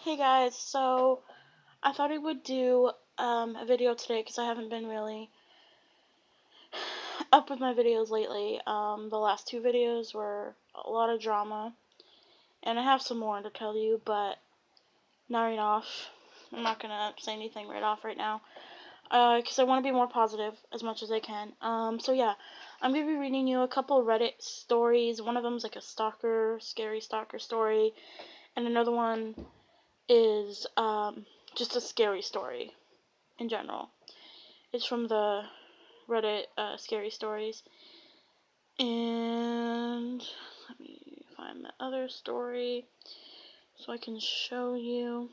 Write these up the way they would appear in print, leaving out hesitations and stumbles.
Hey guys, so I thought I would do a video today because I haven't been really up with my videos lately. The last two videos were a lot of drama, and I have some more to tell you, but not right off. I'm not gonna say anything right off right now because I want to be more positive as much as I can. So yeah, I'm gonna be reading you a couple Reddit stories. One of them's like a scary stalker story, and another one is just a scary story in general. It's from the Reddit scary stories. And let me find the other story so I can show you.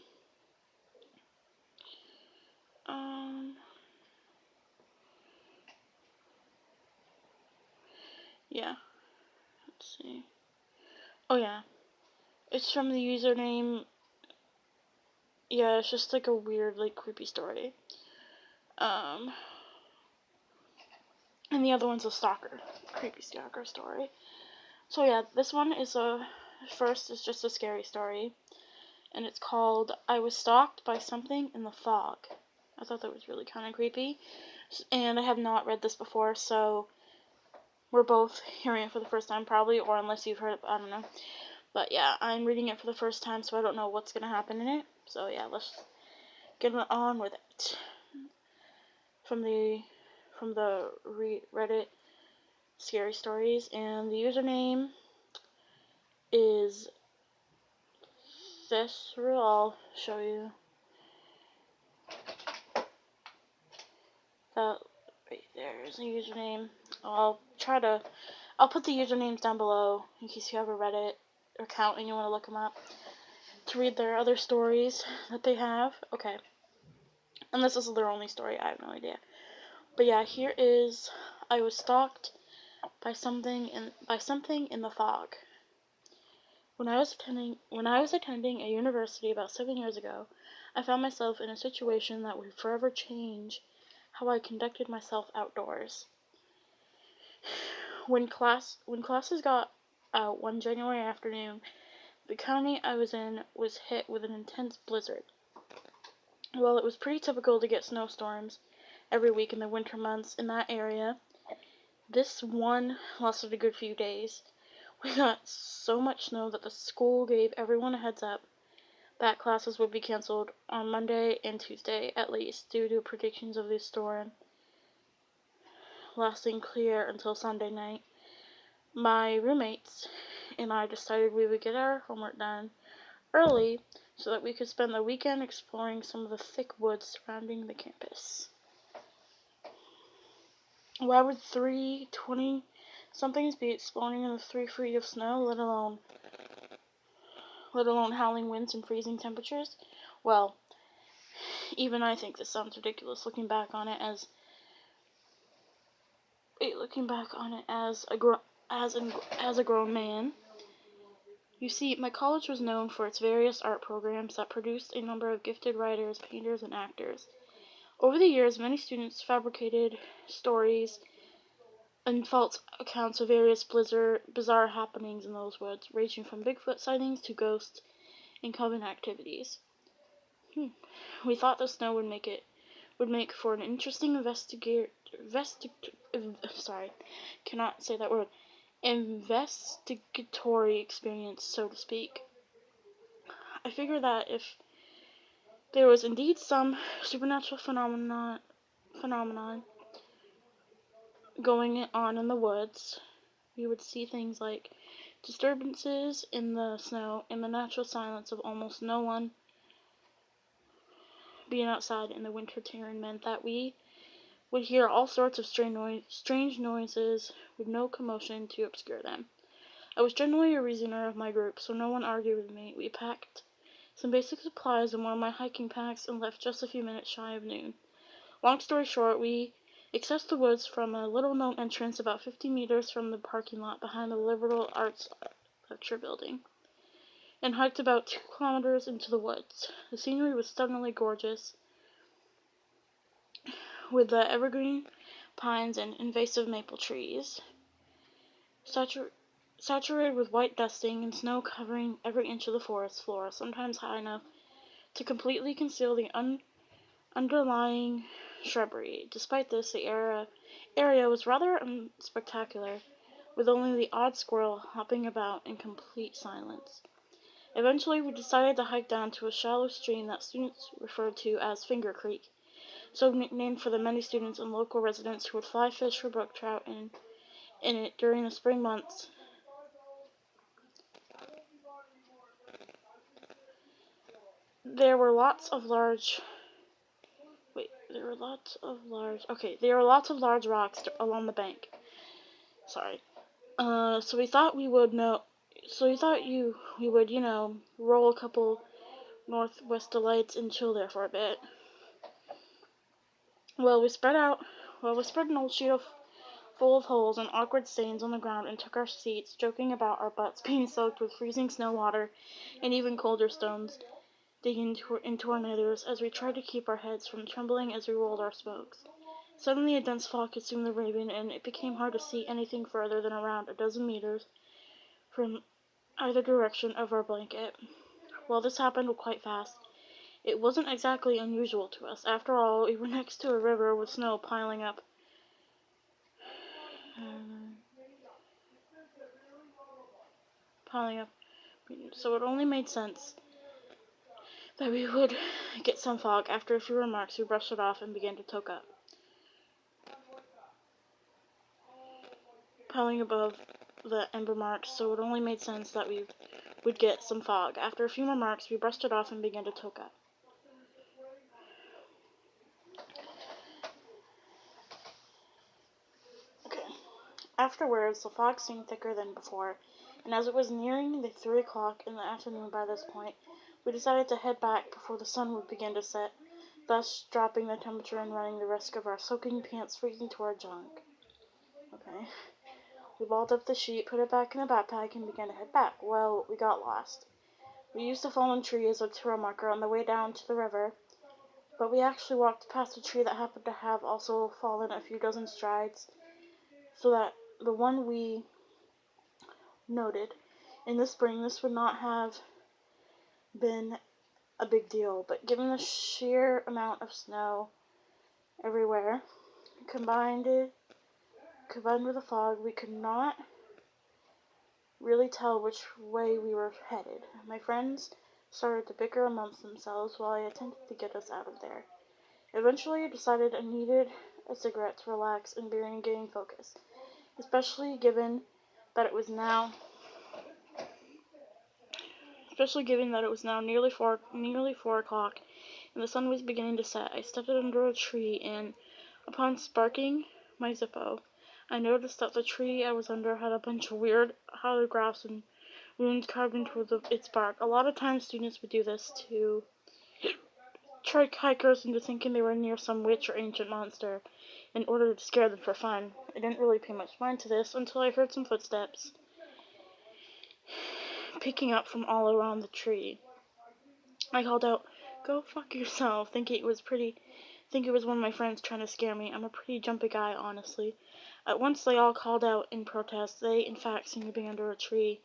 Yeah, let's see. Oh yeah, it's from the username. Yeah, it's just like a weird, like creepy story. And the other one's a creepy stalker story. So yeah, this one is first is just a scary story, and it's called "I Was Stalked by Something in the Fog." I thought that was really kind of creepy, and I have not read this before, so we're both hearing it for the first time probably, or unless you've heard it, I don't know. But yeah, I'm reading it for the first time, so I don't know what's gonna happen in it. So yeah, let's get on with it. From the Reddit scary stories, and the username is Thesseril. I'll show you that right there is a username. I'll put the usernames down below in case you have a Reddit account and you want to look them up to read their other stories that they have. Okay. And this is their only story, I have no idea. But yeah, here is "I was stalked by something in the fog." When I was attending a university about 7 years ago, I found myself in a situation that would forever change how I conducted myself outdoors. When classes got out one January afternoon, the county I was in was hit with an intense blizzard. While it was pretty typical to get snowstorms every week in the winter months in that area, this one lasted a good few days. We got so much snow that the school gave everyone a heads up that classes would be canceled on Monday and Tuesday at least, due to predictions of the storm lasting clear until Sunday night. My roommates and I decided we would get our homework done early so that we could spend the weekend exploring some of the thick woods surrounding the campus. Why would 320-somethings be exploring in the 3 feet of snow, let alone howling winds and freezing temperatures? Well, even I think this sounds ridiculous looking back on it as a grown man. You see, my college was known for its various art programs that produced a number of gifted writers, painters, and actors. Over the years, many students fabricated stories and false accounts of various bizarre happenings in those woods, ranging from Bigfoot sightings to ghosts and coven activities. We thought the snow would make for an interesting investigatory experience, so to speak. I figured that if there was indeed some supernatural phenomenon going on in the woods, we would see things like disturbances in the snow and the natural silence of almost no one being outside in the winter terrain meant that we would hear all sorts of strange noises with no commotion to obscure them. I was generally a reasoner of my group, so no one argued with me. We packed some basic supplies in one of my hiking packs and left just a few minutes shy of noon. Long story short, we accessed the woods from a little-known entrance about 50 meters from the parking lot behind the liberal arts lecture building, and hiked about 2 kilometers into the woods. The scenery was stunningly gorgeous, with the evergreen pines and invasive maple trees, saturated with white dusting and snow covering every inch of the forest floor, sometimes high enough to completely conceal the underlying shrubbery. Despite this, the area was rather unspectacular, with only the odd squirrel hopping about in complete silence. Eventually, we decided to hike down to a shallow stream that students referred to as Finger Creek, so nicknamed for the many students and local residents who would fly fish for brook trout in it during the spring months. There were lots of large rocks along the bank. Sorry. So we thought we would roll a couple Northwest Delights and chill there for a bit. Well, we spread an old sheet full of holes and awkward stains on the ground and took our seats, joking about our butts being soaked with freezing snow water and even colder stones digging into our nethers as we tried to keep our heads from trembling as we rolled our smokes. Suddenly a dense fog consumed the Raven, and it became hard to see anything further than around a dozen meters from either direction of our blanket. Well, this happened quite fast. It wasn't exactly unusual to us. After all, we were next to a river with snow piling up. So it only made sense that we would get some fog. After a few remarks, we brushed it off and began to toke up. Piling above the ember marks, so it only made sense that we would get some fog. After a few remarks, we brushed it off and began to toke up. Okay. Afterwards, the fog seemed thicker than before, and as it was nearing the 3 o'clock in the afternoon by this point, we decided to head back before the sun would begin to set, thus dropping the temperature and running the risk of our soaking pants freezing to our junk. Okay. We balled up the sheet, put it back in the backpack, and began to head back. Well, we got lost. We used a fallen tree as a trail marker on the way down to the river, but we actually walked past a tree that happened to have also fallen a few dozen strides, so that the one we noted in the spring, this would not have been a big deal, but given the sheer amount of snow everywhere, combined with the fog, we could not really tell which way we were headed. My friends started to bicker amongst themselves while I attempted to get us out of there. Eventually, I decided I needed a cigarette to relax and gain focus, especially given that it was now nearly 4 o'clock and the sun was beginning to set. I stepped under a tree and, upon sparking my Zippo, I noticed that the tree I was under had a bunch of weird hieroglyphs and runes carved into its bark. A lot of times students would do this to trick hikers into thinking they were near some witch or ancient monster in order to scare them for fun. I didn't really pay much mind to this until I heard some footsteps peeking up from all around the tree. I called out, "Go fuck yourself," thinking it was one of my friends trying to scare me. I'm a pretty jumpy guy, honestly. At once they all called out in protest. They, in fact, seemed to be under a tree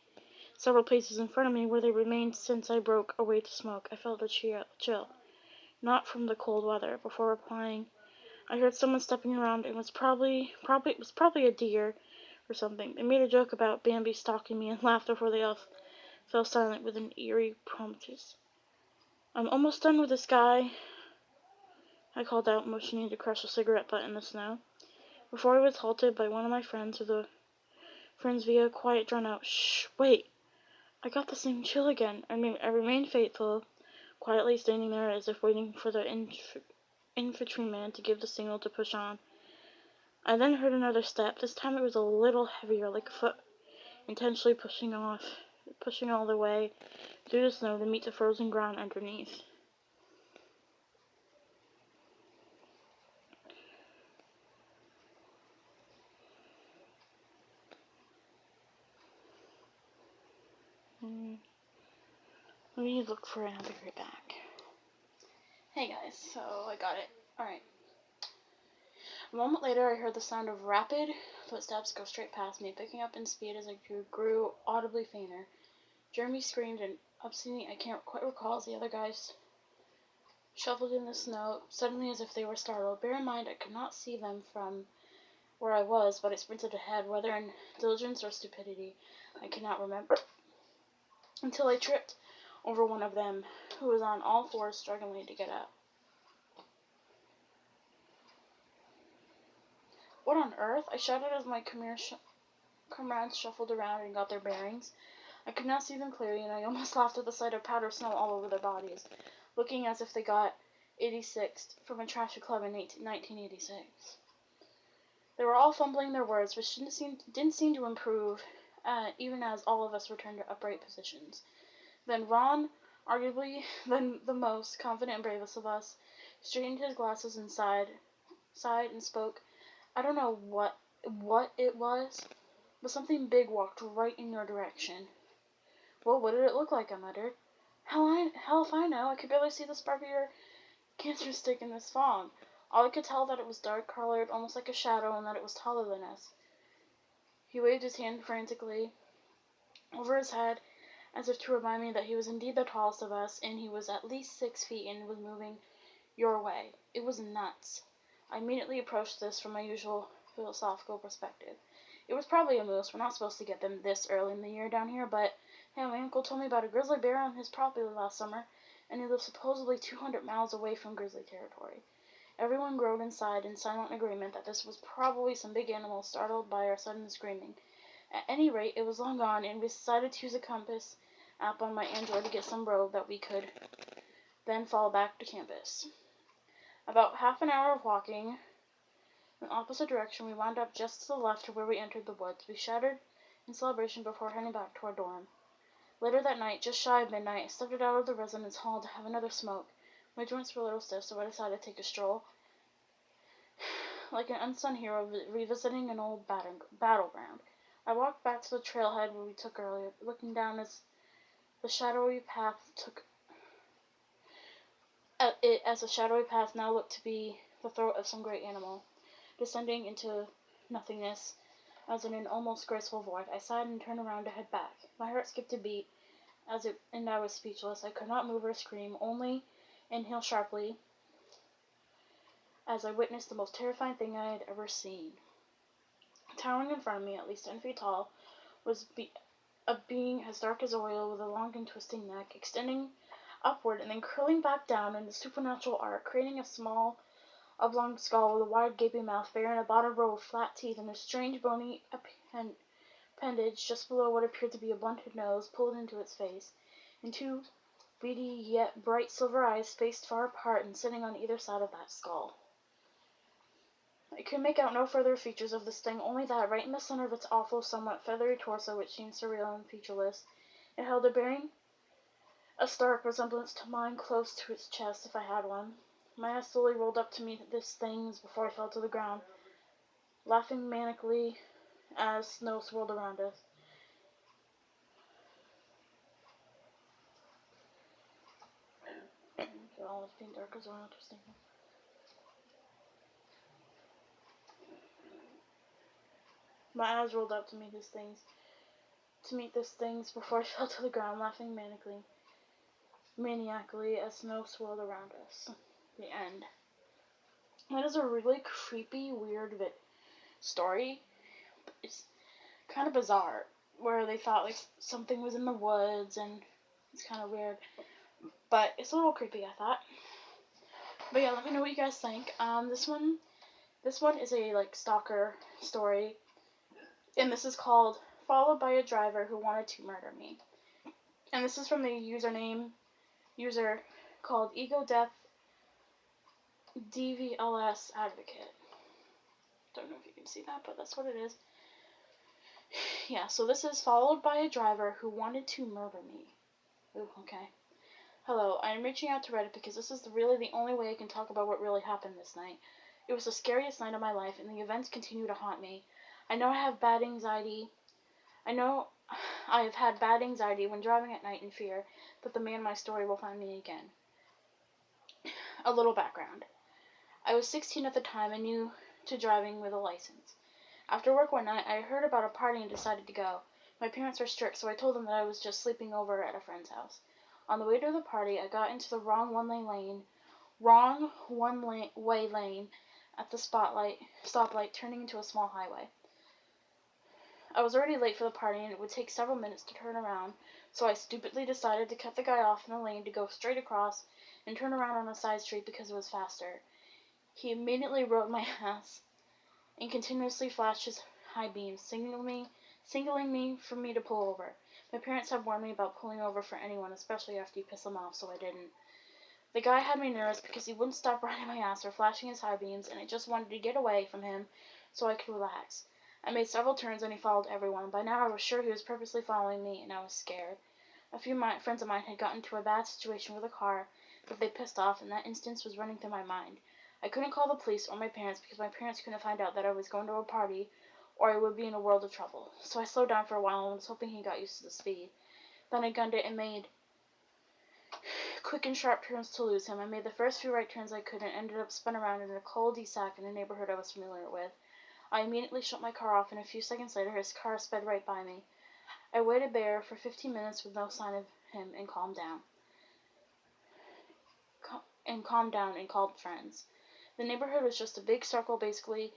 several paces in front of me, where they remained since I broke away to smoke. I felt a chill, not from the cold weather. Before replying, I heard someone stepping around. It was probably a deer or something. They made a joke about Bambi stalking me and laughed before they all fell silent with an eerie promptness. "I'm almost done with this guy," I called out, motioning to crush a cigarette butt in the snow, before I was halted by one of my friends via a quiet, drawn-out, "Shh, wait, I got the same chill again." I remained faithful, quietly standing there as if waiting for the infantryman to give the signal to push on. I then heard another step. This time it was a little heavier, like a foot intentionally pushing all the way through the snow to meet the frozen ground underneath. Let me look for it and I'll be right back. Hey guys, so I got it. Alright. A moment later, I heard the sound of rapid footsteps go straight past me, picking up in speed as I grew audibly fainter. Jeremy screamed, and obscenely, I can't quite recall as the other guys shuffled in the snow, suddenly as if they were startled. Bear in mind, I could not see them from where I was, but I sprinted ahead, whether in diligence or stupidity, I cannot remember, until I tripped over one of them, who was on all fours struggling to get up. What on earth? I shouted as my comrades shuffled around and got their bearings. I could not see them clearly, and I almost laughed at the sight of powdered snow all over their bodies, looking as if they got 86th from a trashy club in 1986. They were all fumbling their words, which didn't seem to improve, even as all of us returned to upright positions. Then Ron, arguably the most confident and bravest of us, straightened his glasses and sighed and spoke. I don't know what it was, but something big walked right in your direction. Well, what did it look like? I muttered. Hell if I know. I could barely see the spark of your cancer stick in this fog. All I could tell that it was dark-colored, almost like a shadow, and that it was taller than us. He waved his hand frantically over his head, as if to remind me that he was indeed the tallest of us, and he was at least 6 feet and was moving your way. It was nuts. I immediately approached this from my usual philosophical perspective. It was probably a moose. We're not supposed to get them this early in the year down here, but hey, my uncle told me about a grizzly bear on his property last summer, and he lives supposedly 200 miles away from grizzly territory. Everyone groaned inside in silent agreement that this was probably some big animal startled by our sudden screaming. At any rate, it was long gone, and we decided to use a compass app on my Android to get some road that we could then fall back to campus. About half an hour of walking in the opposite direction, we wound up just to the left of where we entered the woods. We shouted in celebration before heading back to our dorm. Later that night, just shy of midnight, I stepped out of the residence hall to have another smoke. My joints were a little stiff, so I decided to take a stroll, like an unsung hero revisiting an old battleground. I walked back to the trailhead where we took earlier, looking down as the shadowy path now looked to be the throat of some great animal, descending into nothingness as in an almost graceful void. I sighed and turned around to head back. My heart skipped a beat, and I was speechless. I could not move or scream, only inhale sharply as I witnessed the most terrifying thing I had ever seen. Towering in front of me, at least 10 feet tall, was a being as dark as oil, with a long and twisting neck, extending upward and then curling back down in a supernatural arc, creating a small, oblong skull with a wide gaping mouth, bearing a bottom row of flat teeth and a strange bony appendage just below what appeared to be a blunted nose pulled into its face, and two beady yet bright silver eyes spaced far apart and sitting on either side of that skull. I could make out no further features of this thing, only that right in the center of its awful, somewhat feathery torso, which seemed surreal and featureless, it held a stark resemblance to mine close to its chest, if I had one. My eyes slowly rolled up to meet this thing's before I fell to the ground, laughing manically as snow swirled around us. All is being dark as well, interesting. My eyes rolled up to meet this thing's before I fell to the ground, laughing maniacally as snow swirled around us. The end. That is a really creepy, weird story. It's kind of bizarre, where they thought like something was in the woods, and it's kind of weird. But it's a little creepy, I thought. But yeah, let me know what you guys think. This one is a like stalker story, and this is called "Followed by a Driver Who Wanted to Murder Me." And this is from the user called Ego Death DVLS Advocate. Don't know if you can see that, but that's what it is. Yeah, so this is followed by a driver who wanted to murder me. Ooh, okay. Hello, I am reaching out to Reddit because this is really the only way I can talk about what really happened this night. It was the scariest night of my life, and the events continue to haunt me. I know I have bad anxiety. I know I have had bad anxiety when driving at night in fear that the man in my story will find me again. A little background. I was 16 at the time and new to driving with a license. After work one night, I heard about a party and decided to go. My parents were strict, so I told them that I was just sleeping over at a friend's house. On the way to the party, I got into the wrong one-lane lane wrong one-way lane at the stoplight, turning into a small highway. I was already late for the party, and it would take several minutes to turn around, so I stupidly decided to cut the guy off in the lane to go straight across and turn around on a side street because it was faster. He immediately rode my ass and continuously flashed his high beams, singling me for me to pull over. My parents had warned me about pulling over for anyone, especially after you piss them off, so I didn't. The guy had me nervous because he wouldn't stop riding my ass or flashing his high beams, and I just wanted to get away from him so I could relax. I made several turns and he followed everyone. By now I was sure he was purposely following me, and I was scared. A few friends of mine had gotten into a bad situation with a car that they pissed off, and that instance was running through my mind. I couldn't call the police or my parents because my parents couldn't find out that I was going to a party or I would be in a world of trouble. So I slowed down for a while and was hoping he got used to the speed. Then I gunned it and made quick and sharp turns to lose him. I made the first few right turns I could and ended up spun around in a cul-de-sac in a neighborhood I was familiar with. I immediately shut my car off, and a few seconds later his car sped right by me. I waited there for 15 minutes with no sign of him and calmed down and called friends. The neighborhood was just a big circle basically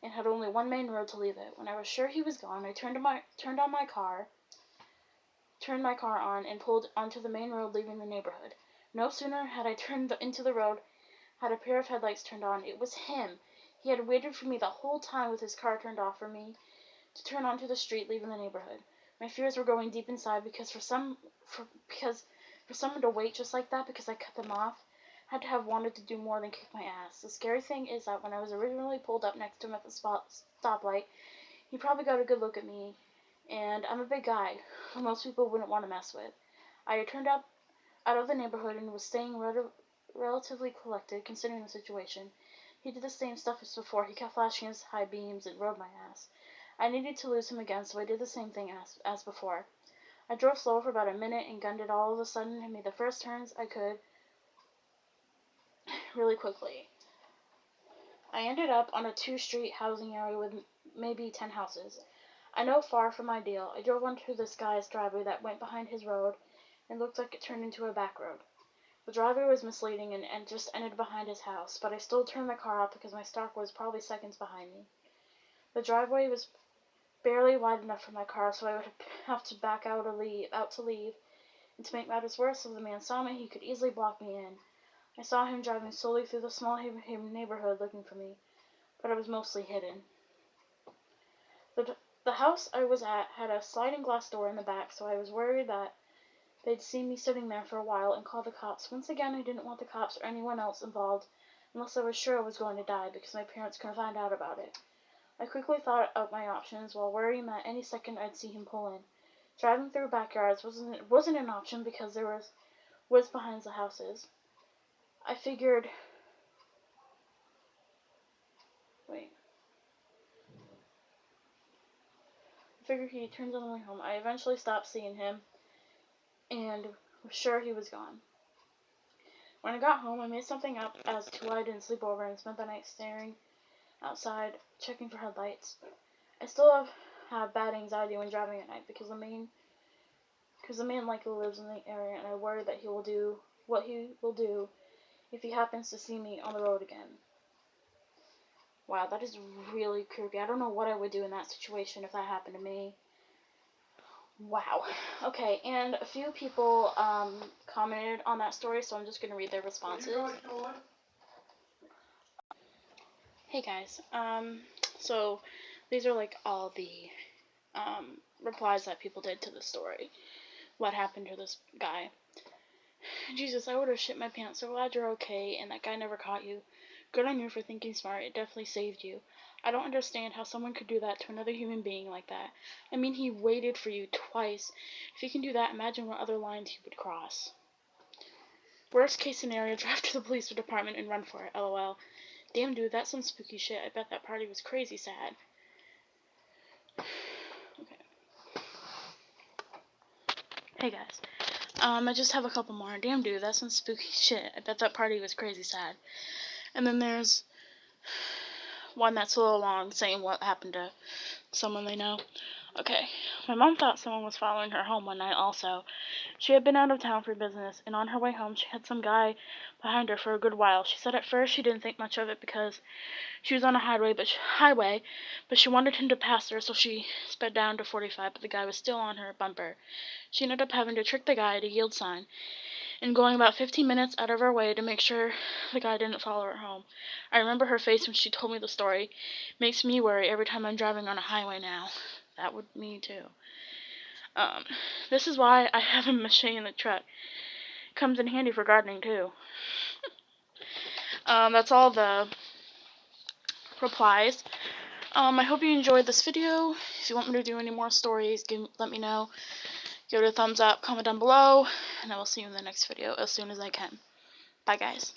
and had only one main road to leave it. When I was sure he was gone, I turned my car on and pulled onto the main road leaving the neighborhood. No sooner had I turned into the road had a pair of headlights turned on. It was him. He had waited for me the whole time with his car turned off for me to turn onto the street leaving the neighborhood. My fears were going deep inside because for someone to wait just like that because I cut them off had to have wanted to do more than kick my ass. The scary thing is that when I was originally pulled up next to him at the stoplight, he probably got a good look at me, and I'm a big guy who most people wouldn't want to mess with. I had turned out of the neighborhood and was staying relatively collected considering the situation. He did the same stuff as before. He kept flashing his high beams and rode my ass. I needed to lose him again, so I did the same thing as before. I drove slow for about a minute and gunned it all of a sudden and made the first turns I could really quickly. I ended up on a 2-street housing area with maybe 10 houses. I know far from ideal. I drove onto this guy's driveway that went behind his road and looked like it turned into a back road. The driveway was misleading and just ended behind his house, but I still turned the car off because my stop was probably seconds behind me. The driveway was barely wide enough for my car, so I would have to back out to leave. And to make matters worse, if the man saw me, he could easily block me in. I saw him driving slowly through the small neighborhood looking for me, but I was mostly hidden. The house I was at had a sliding glass door in the back, so I was worried that they'd see me sitting there for a while and call the cops. Once again, I didn't want the cops or anyone else involved unless I was sure I was going to die because my parents couldn't find out about it. I quickly thought out my options while worrying that any second I'd see him pull in. Driving through backyards wasn't an option because there was woods behind the houses. I figured he turned on the way home. I eventually stopped seeing him and was sure he was gone. When I got home, I made something up as to why I didn't sleep over and spent the night staring outside, checking for headlights. I still have bad anxiety when driving at night because the man likely lives in the area, and I worry that he will do what he will do if he happens to see me on the road again. Wow, that is really creepy. I don't know what I would do in that situation if that happened to me. Wow. Okay, and a few people commented on that story, so I'm just going to read their responses. Hey guys, so these are like all the replies that people did to the story. What happened to this guy? Jesus, I would have shit my pants. So glad you're okay and that guy never caught you. Good on you for thinking smart. It definitely saved you. I don't understand how someone could do that to another human being like that. I mean, he waited for you twice. If he can do that, imagine what other lines he would cross. Worst case scenario, drive to the police department and run for it. LOL. Damn, dude, that's some spooky shit. I bet that party was crazy sad. Okay. Hey guys. I just have a couple more. Damn, dude, that's some spooky shit. I bet that party was crazy sad. And then there's one that's a little long saying what happened to someone they know. Okay, my mom thought someone was following her home one night also. She had been out of town for business, and on her way home she had some guy behind her for a good while. She said at first she didn't think much of it because she was on a highway, but she wanted him to pass her, so she sped down to 45, but the guy was still on her bumper. She ended up having to trick the guy at a yield sign and going about 15 minutes out of her way to make sure the guy didn't follow her home. I remember her face when she told me the story. Makes me worry every time I'm driving on a highway now. That would me too. This is why I have a machete in the truck. Comes in handy for gardening too. That's all the replies. I hope you enjoyed this video. If you want me to do any more stories, let me know. Give it a thumbs up, comment down below, and I will see you in the next video as soon as I can. Bye guys.